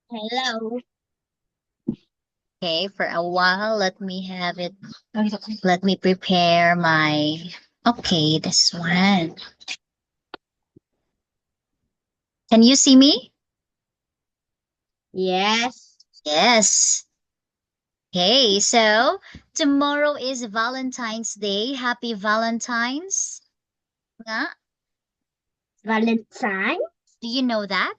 Hello. Okay, for a while, let me have it. Let me prepare my. Okay, this one. Can you see me? Yes. Yes. Okay, so tomorrow is Valentine's Day. Happy Valentine's. Nga? Valentine? Do you know that?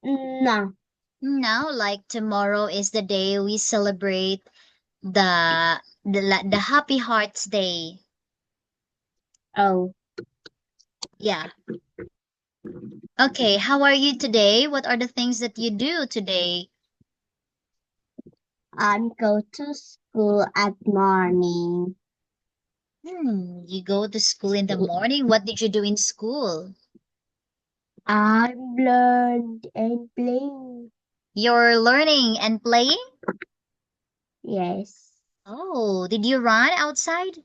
No. No, like tomorrow is the day we celebrate the Happy Hearts Day. Oh, Yeah. Okay, how are you today? What are the things that you do today? go to school at morning. You go to school in the morning. What did you do in school? I learned and play. You're learning and playing? Yes. Oh, did you run outside?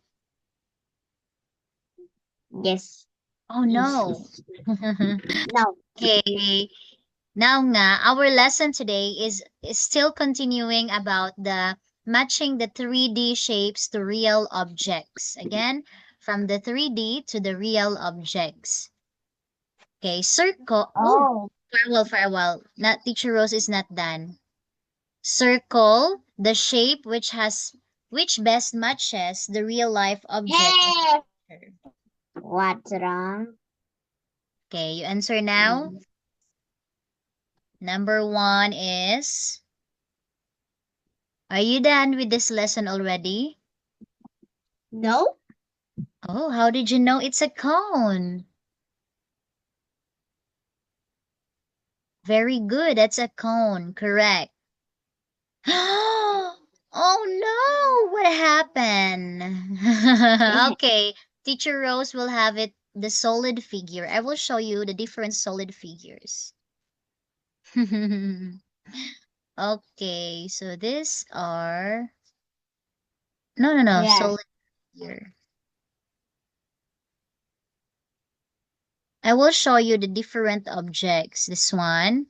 Yes. Oh no. No. Okay. Now nga, our lesson today is still continuing about the matching the 3D shapes to real objects. Again, from the 3D to the real objects. Okay, circle. Oh, Oh. for a while. Not Teacher Rose is not done. Circle the shape which best matches the real life object in the Hey! picture. What's wrong? Okay, you answer now. Mm. Number one is, are you done with this lesson already? No? Oh, how did you know it's a cone? Very good, that's a cone, correct. Oh no, what happened? Okay, Teacher Rose will have it the solid figure. I will show you the different solid figures. Okay, so these are no, Yeah. solid figure. I will show you the different objects. This one.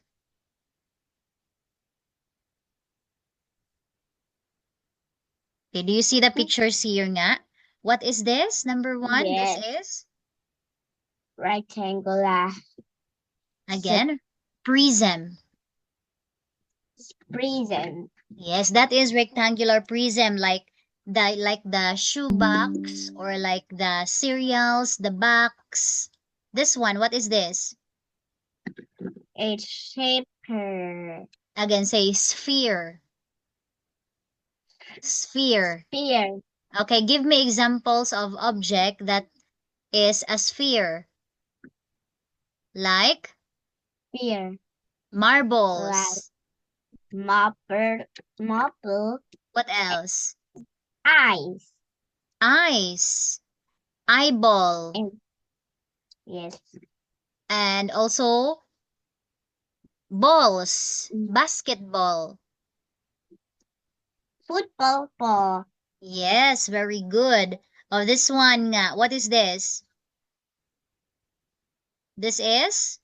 Okay, do you see the pictures here nga? What is this? Number one, this Yes. is Rectangular. again prism. Prison. Yes, that is rectangular prism like the shoe box or like the cereals, the box. This one, what is this? A shaper. Again, say sphere. Sphere. Spear. Okay, give me examples of object that is a sphere. Like Spear. Like marbles. mopper, What else? eyes. Eyes. Eyeball. And yes. And also balls. Basketball. Football ball. Yes, very good. Oh, this one nga. What is this? This is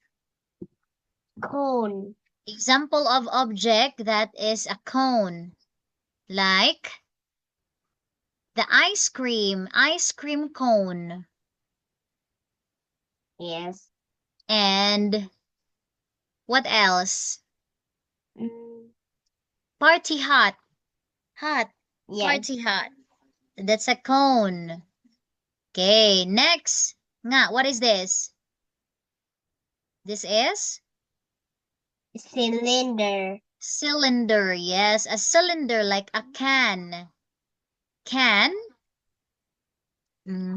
Cone. example of object that is a cone. Like the ice cream cone. Yes. And what else? Mm, Party hat. Hat. yes. Party hat. That's a cone. Okay, next. Nga, what is this? This is Cylinder. cylinder. Yes, a cylinder like a can. Can,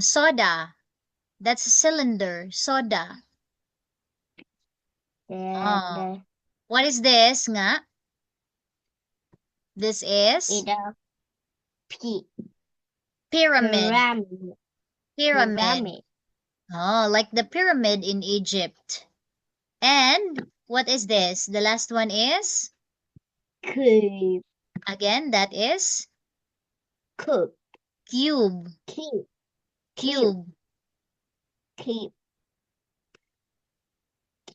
soda. That's a cylinder, soda. Oh, The what is this nga? This is the p pyramid. pyramid. Pyramid. Pyramid. Oh, like the pyramid in Egypt. And what is this? The last one is, Cube. again, that is Cube. cube. Cube. Cube. Cube.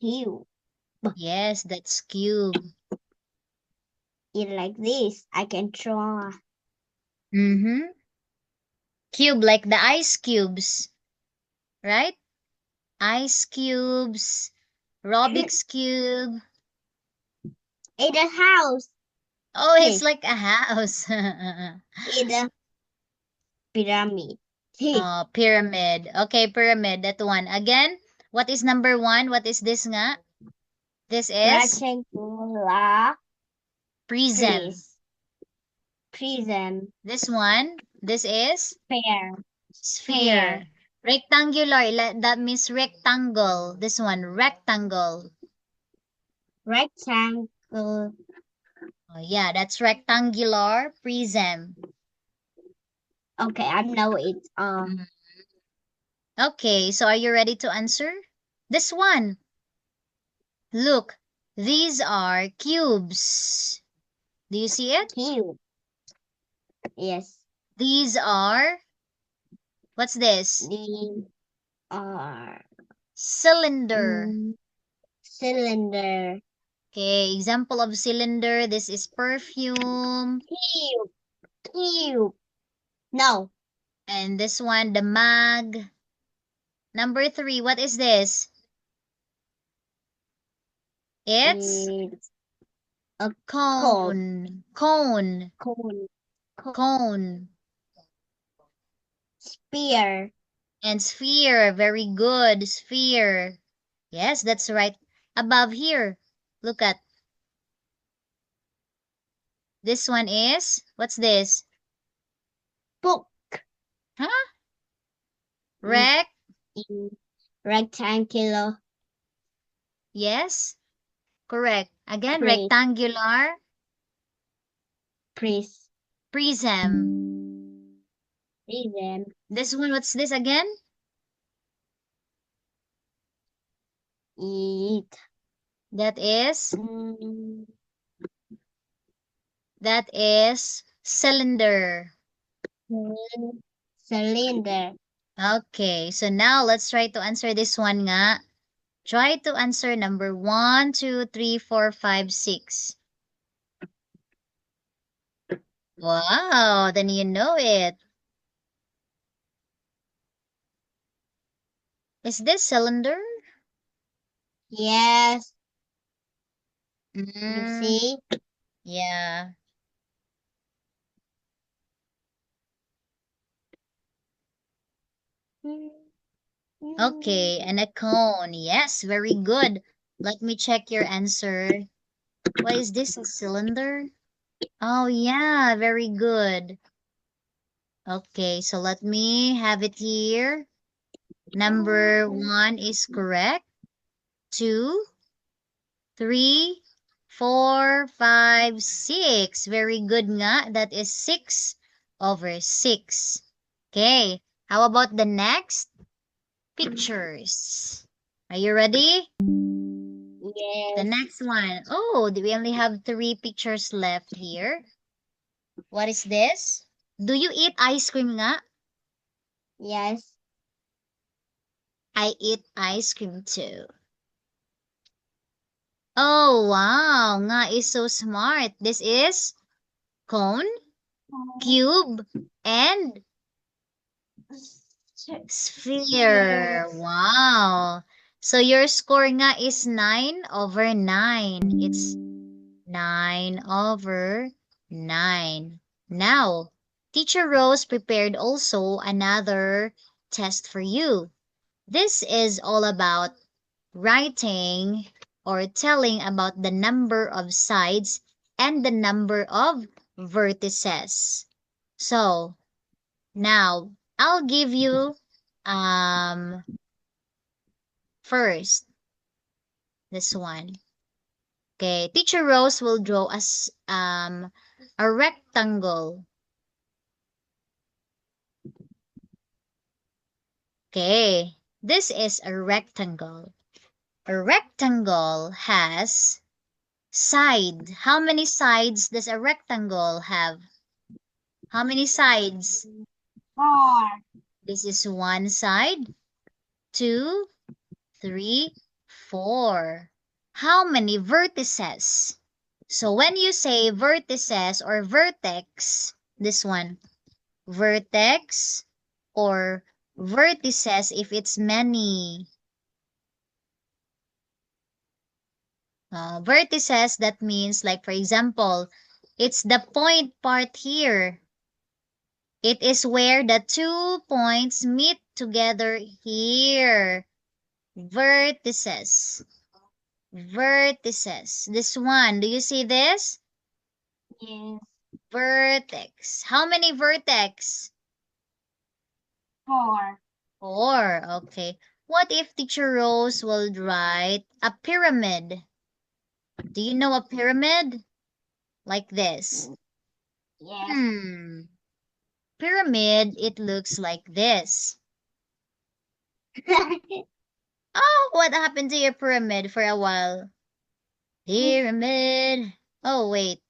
Cube. Cube. Yes, that's cube. It like this. I can draw. Mm-hmm. Cube, like the ice cubes, right? Ice cubes, Rubik's cube. In the house. Oh, it's Hey, like a house. in the pyramid. Hey, Oh, pyramid. Okay, pyramid. That one. Again, what is number one? What is this nga? This is rectangular prism. prism. This one, this is Pear. Pear. sphere. Rectangular, that means rectangle. This one, rectangle. Rectangle. Oh, yeah, that's rectangular prism. Okay, I know it. Okay, so are you ready to answer? This one. Look, these are cubes. Do you see it? Cube. Yes. These are, what's this? The are Cylinder. cylinder. Okay, example of cylinder. This is perfume. Cube. Cube. No. And this one, the mug. Number three, what is this? It's It's a cone. Cone. cone. Cone. Spear. And sphere. Very good. Sphere. Yes, that's right. Above here. Look at. This one is, what's this? Book. Huh? Mm, Rec. Rectangular. Yes. Correct. Again, Prism. rectangular Prism. prism. Prism. This one, what's this again? It. That is, Mm, that is cylinder. cylinder. Okay, so now let's try to answer this one nga. Try to answer number 1, 2, 3, 4, 5, 6. Wow, then you know it. Is this cylinder? Yes. You Mm, see? yeah. Okay, and a cone. Yes, very good. Let me check your answer. What is this, a cylinder? Oh, yeah, very good. Okay, so let me have it here. Number 1 is correct. 2, 3, 4, 5, 6. Very good nga. That is 6 over 6. Okay, how about the next? Pictures. Are you ready? The Yes. next one. Oh, we only have 3 pictures left here. What is this? Do you eat ice cream nga? Yes. I eat ice cream too. Oh, wow. Nga is so smart. This is cone, cube, and sphere. Wow. So your score nga is 9 over 9. It's 9 over 9. Now, Teacher Rose prepared also another test for you. This is all about writing or telling about the number of sides and the number of vertices. So, now I'll give you first this one. Okay, Teacher Rose will draw us a rectangle. Okay, this is a rectangle. A rectangle has side. How many sides does a rectangle have? How many sides? 4. This is one side, 2, 3, 4. how many vertices? So when you say vertices or vertex, this one, vertex or vertices if it's many. Vertices, that means like for example, it's the point part here. It is where the 2 points meet together here. Vertices. Vertices. This one, do you see this? Yes. Vertex. How many vertex? 4. 4. Okay. What if Teacher Rose will write a pyramid? Do you know a pyramid? Like this. Yes. Pyramid, it looks like this. Oh, what happened to your pyramid for a while? Pyramid. Oh, wait.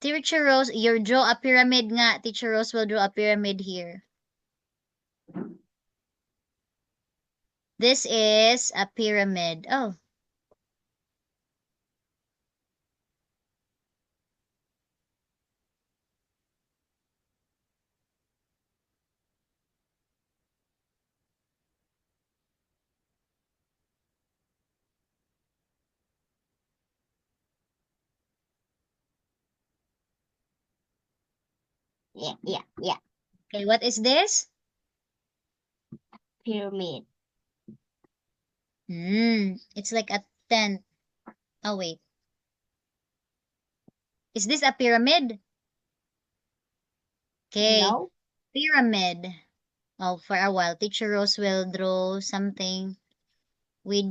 Teacher Rose, you draw a pyramid nga. Teacher Rose will draw a pyramid here. This is a pyramid. Oh. Yeah. Okay, what is this? Pyramid. It's like a tent. Oh, wait. Is this a pyramid? Okay, No. pyramid. Oh, for a while, Teacher Rose will draw something with...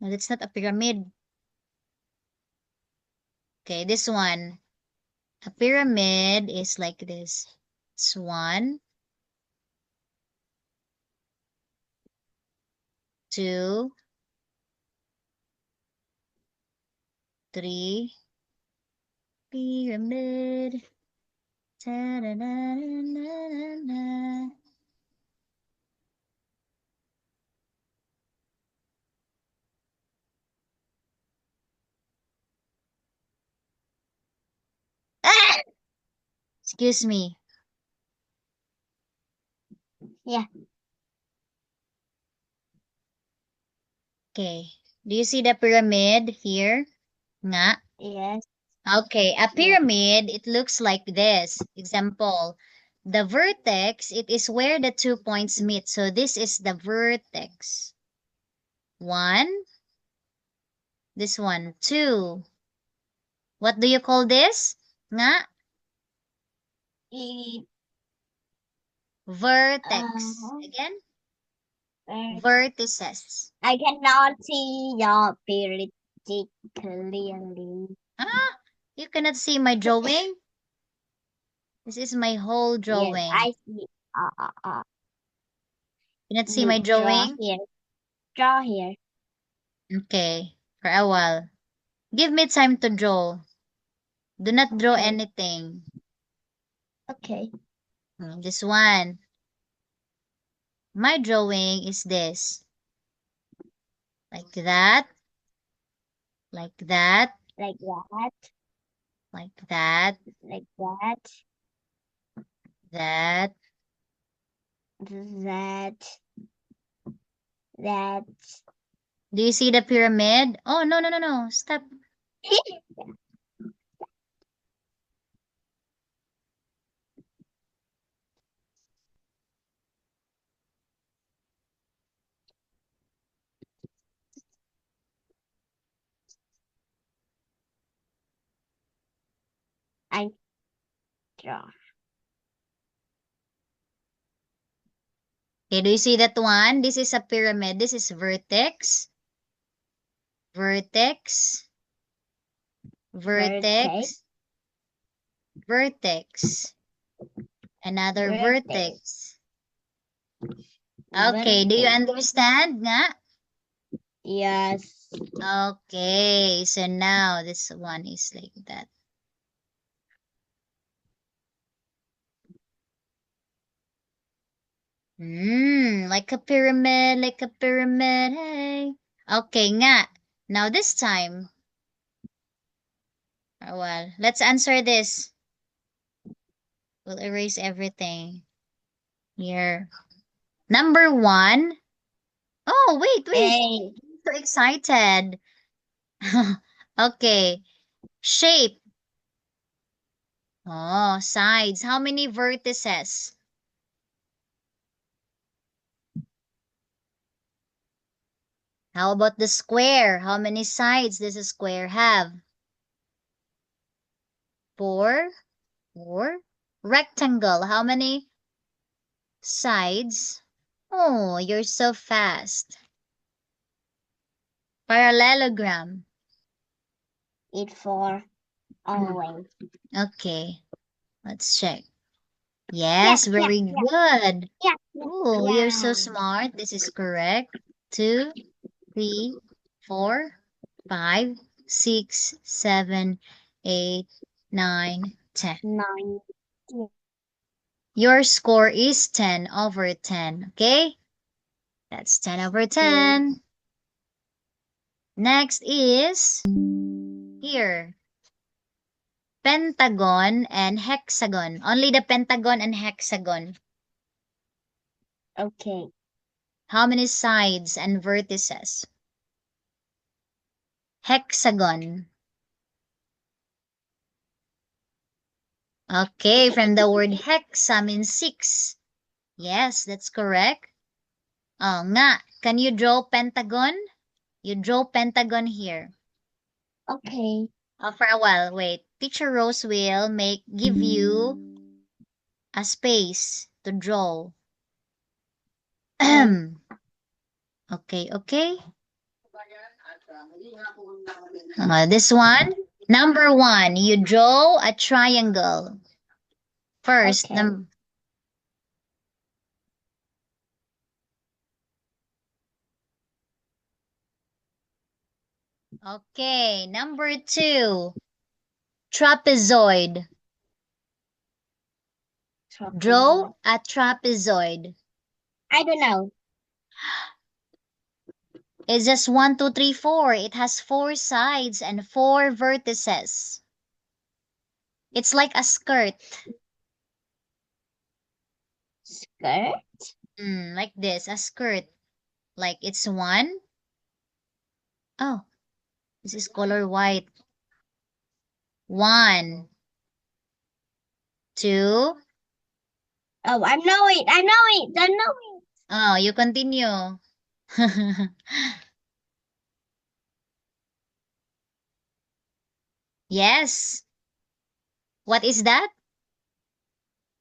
No, that's not a pyramid. Okay, this one. A pyramid is like this. It's 1, 2, 3. Pyramid. Ta-da-da-da-da-da-da. Ah! Excuse me. Yeah. Okay. Do you see the pyramid here? Nga. Yes. Okay, a pyramid, it looks like this. Example, the vertex, it is where the 2 points meet. So this is the vertex. 1. This one, 2. What do you call this? Nga? It, Vertex. Again? Vertices. I cannot see your pyramid clearly. Ah, you cannot see my drawing? This is my whole Yes, drawing. I see. You cannot see You my draw drawing? here. Draw here. Okay, for a while. Give me time to draw. Do not draw Okay. anything. Okay. This one. My drawing is this. Like that. Like that. Like that. Like that. Like that. That. That. That. Do you see the pyramid? Oh, no, no, no, no. Stop. I draw. Okay, do you see that one? This is a pyramid. This is vertex. Vertex. Vertex. Vertex. Another vertex. Okay, do you understand nga? Yes. Okay, so now this one is like that. Like a pyramid, hey. Okay nga. Now this time, well, let's answer this. We'll erase everything here. Number 1. Oh, wait. Hey, So excited. Okay. Shape. Oh, sides. How many vertices? How about the square? How many sides does a square have? 4. 4. Rectangle. How many sides? Oh, you're so fast. Parallelogram. 4 always. Okay, let's check. Yes, Yeah, very good. yeah, Oh, you're so yeah. smart. This is correct. 2, 3, 4, 5, 6, 7, 8, 9, 10. 9. Your score is 10 over 10. Okay? That's 10 over 10. Next is here. Pentagon and hexagon. Only the pentagon and hexagon. Okay. How many sides and vertices? Hexagon. Okay, from the word hexa means 6. Yes, that's correct. Oh, nga. Can you draw pentagon? You draw pentagon here. Okay. For a while, wait. Teacher Rose will give you a space to draw. Okay, okay. This one. Number 1, you draw a triangle. First, Okay. okay, number 2, trapezoid. Draw a trapezoid. I don't know. It's just 1, 2, 3, 4. It has 4 sides and 4 vertices. It's like a skirt. Skirt? Like this, a skirt. Like it's 1. Oh, this is color white. 1, 2. Oh, I know it. I know it. I know it. Oh, you continue. Yes. What is that?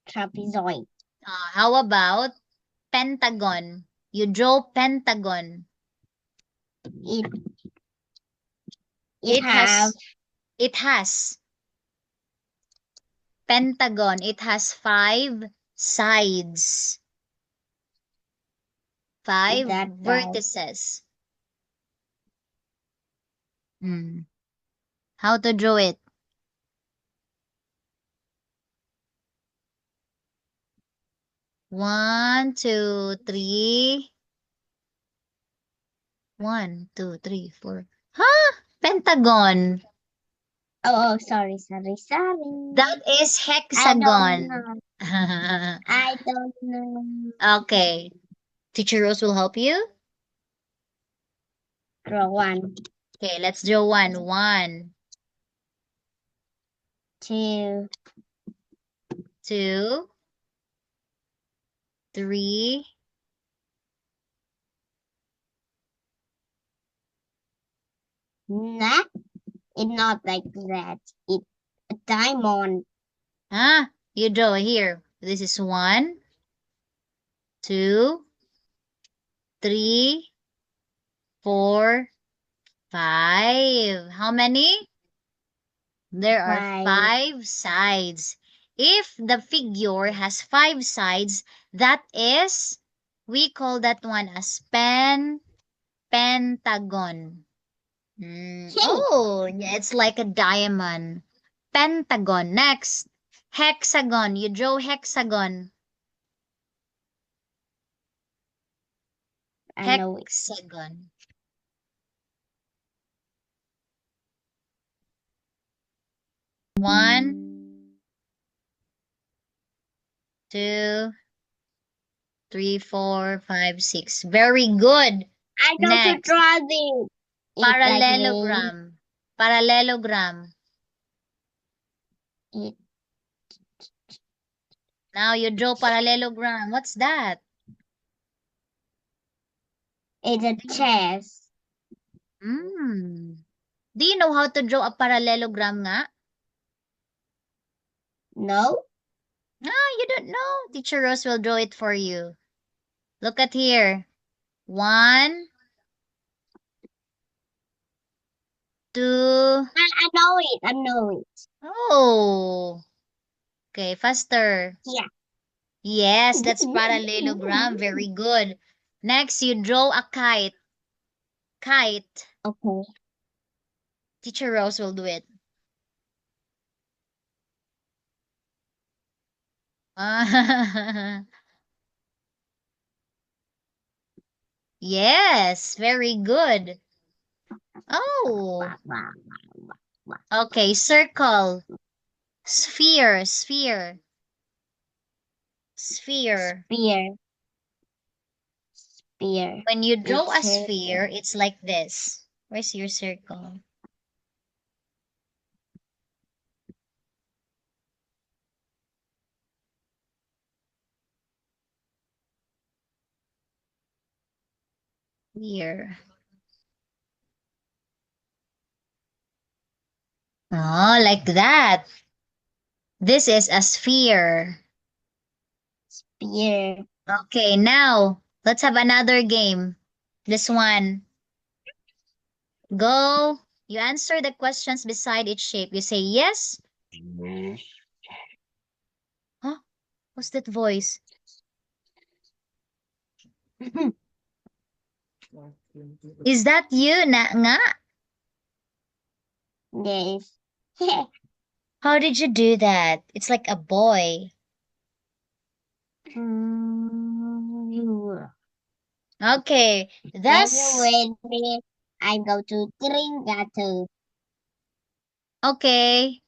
Trapezoid. How about pentagon? You draw pentagon. It It have has pentagon. It has 5 sides. 5 that vertices. How to draw it? One, two, three. 1, 2, 3, 4. Huh? Pentagon. Oh, sorry. That is I don't hexagon. know. I don't know. Okay. Teacher Rose will help you. Draw 1, Okay, let's draw 1. 1, 2, 2, 3. Nah, it's not like that. It's a diamond. You draw here. This is 1, 2, 3, 4, 5. How many? There are 5 sides. If the figure has 5 sides, that is, we call that one as pentagon. Oh, yeah, it's like a diamond. Pentagon. Next, hexagon. You draw hexagon. I know it. Hexagon. One, two, three, four, five, six. Very good. I go to Next, draw the it like parallelogram. Parallelogram. it. Now you draw parallelogram. What's that? It's a chess. Hmm. Do you know how to draw a parallelogram nga? No? Ah, you don't know. Teacher Rose will draw it for you. Look at here. One, two. I know it. I know it. Oh. Okay, faster. Yeah. Yes, that's parallelogram. Very good. Next, you draw a kite. Kite. Okay. Teacher Rose will do it. Yes, very good. Oh, Wow, wow, wow. okay, circle. Sphere, sphere, sphere. Spear. Spear. When you draw a It's sphere, it's like this. Where's your circle? Here. Oh, like that. This is a sphere. spear. Okay, now let's have another game. This one. Go. You answer the questions beside each shape. You say yes. Huh? What's that voice? Is that you na nga? Yes. How did you do that? It's like a boy. Mm, Okay, When that's you ready, I go to Tringato. okay.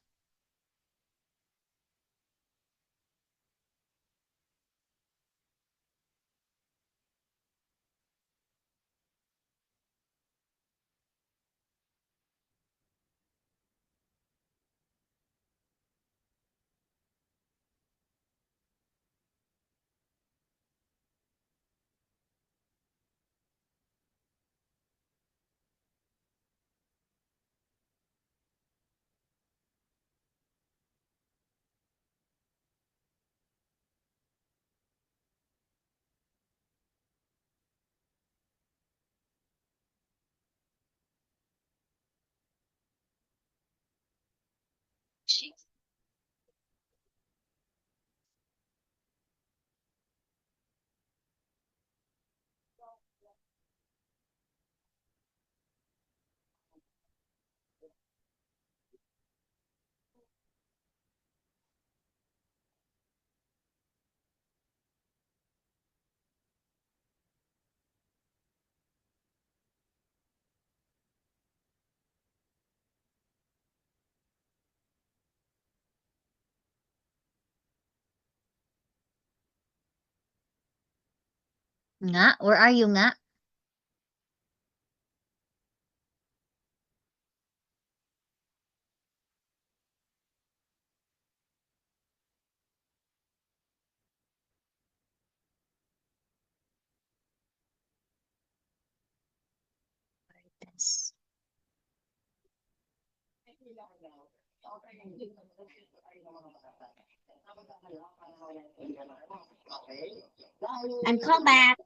Nga, where are you nga? Yes. And come back.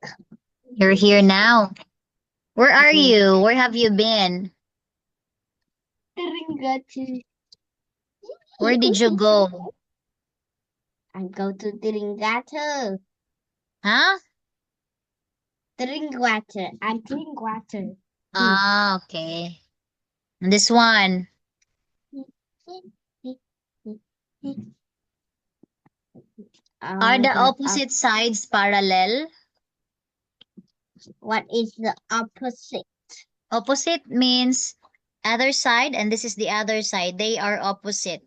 You're here now. Where are Mhm. you? Where have you been? Tringato. Where did you go? I go to Tringato. Huh? Drinkwater. I drink water. Ah, okay. And this one. Are the Up. opposite sides parallel? What is the opposite? Opposite means other side, and this is the other side. They are opposite.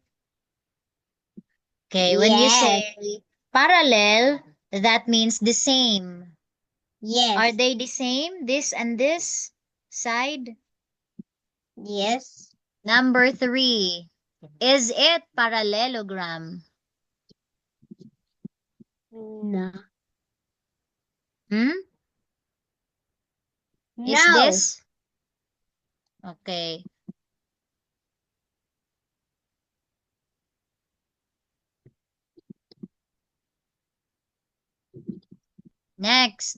Okay, when you Yes. say parallel, that means the same. Are Yes. they the same, this and this side? Yes. Number 3. Is it parallelogram? No. Hmm? Is No. this? Okay. Next.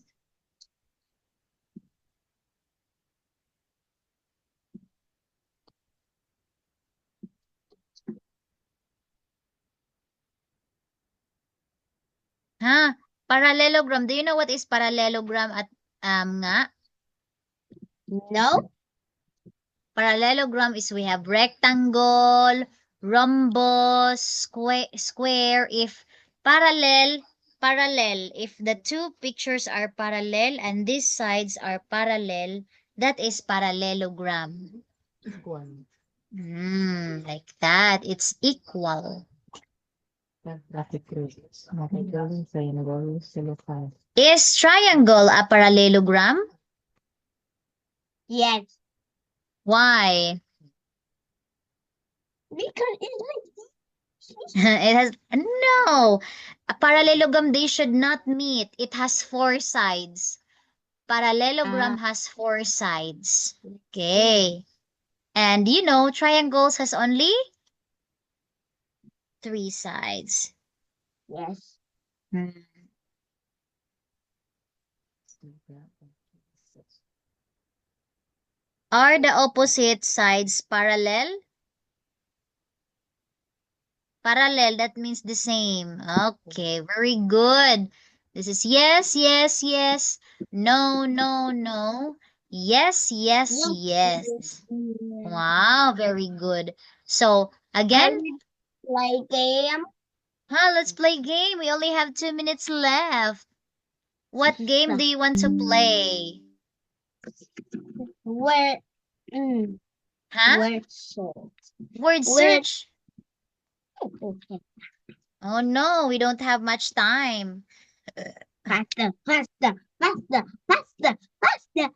Huh? Parallelogram. Do you know what is parallelogram at nga? No. Parallelogram is we have rectangle, rhombus, square. If parallel, if the two pictures are parallel and these sides are parallel, that is parallelogram. Equal. Like that. It's equal. Is triangle a parallelogram? Yes. Why? Because it's like It has no. A parallelogram, they should not meet. It has 4 sides. Parallelogram has 4 sides. Okay. And you know, triangles has only 3 sides. yes. Hmm. Are the opposite sides parallel? Parallel, that means the same. Okay, very good. This is yes, yes, yes. No, no, no. Yes, yes, yes. Wow, very good. So, I again, will play game. let's play game. We only have 2 minutes left. What game do you want to play? Where? Mm, Huh? where salt? Word Where? search. Okay. Oh no, we don't have much time. Faster, faster, faster, faster, faster.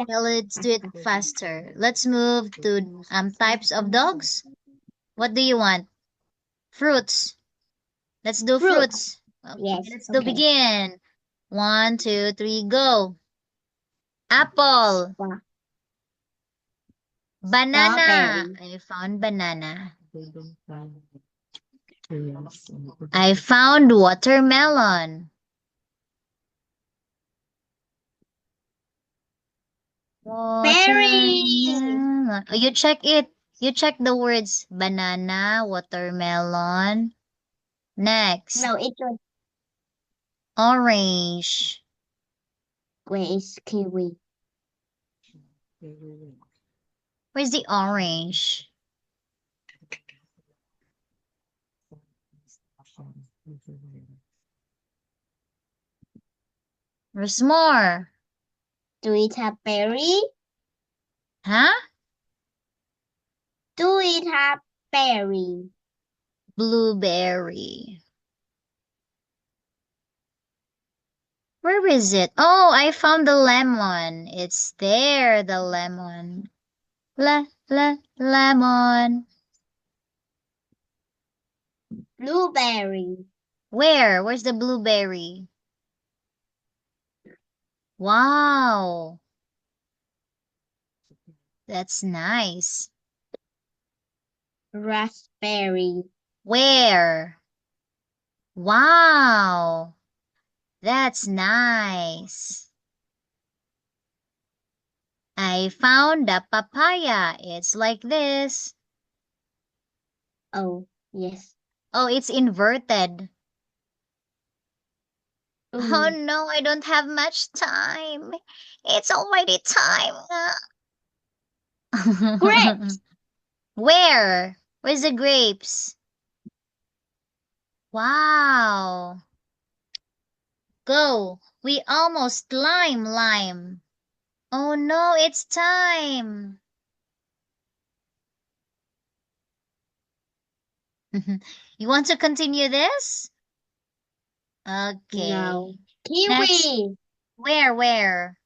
Well, let's do it faster. Let's move to types of dogs. What do you want? Fruits. Let's do Fruit. fruits. Okay, Yes. let's do Okay. begin. 1, 2, 3, go. Apple. Wow. Banana. Strawberry. I found banana. I found watermelon. Berry. Watermelon. Oh, you check it. You check the words banana, watermelon. Next, No, it was orange. where is kiwi? Where's the orange? There's more. Do it have berry? Huh? Do it have berry? Blueberry. Where is it? Oh, I found the lemon. It's there, the lemon. Lemon. Blueberry. Where? Where's the blueberry? Wow. That's nice. Raspberry. Where? Wow. That's nice. I found the papaya. It's like this. Oh, yes. Oh, it's inverted. Oh Ooh. no, I don't have much time. It's already time. Grapes. Where? Where's the grapes? Wow. Go. We almost lime. Oh no, it's time. You want to continue this? No. Okay. Next, Kiwi. where?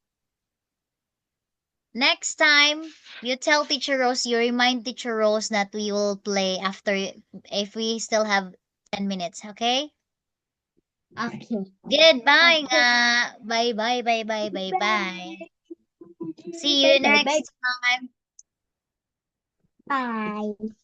Next time, you tell Teacher Rose, you remind Teacher Rose that we will play after if we still have 10 minutes, okay? Okay. Goodbye Okay. nga. Bye. See Bye you bye bye next time. bye.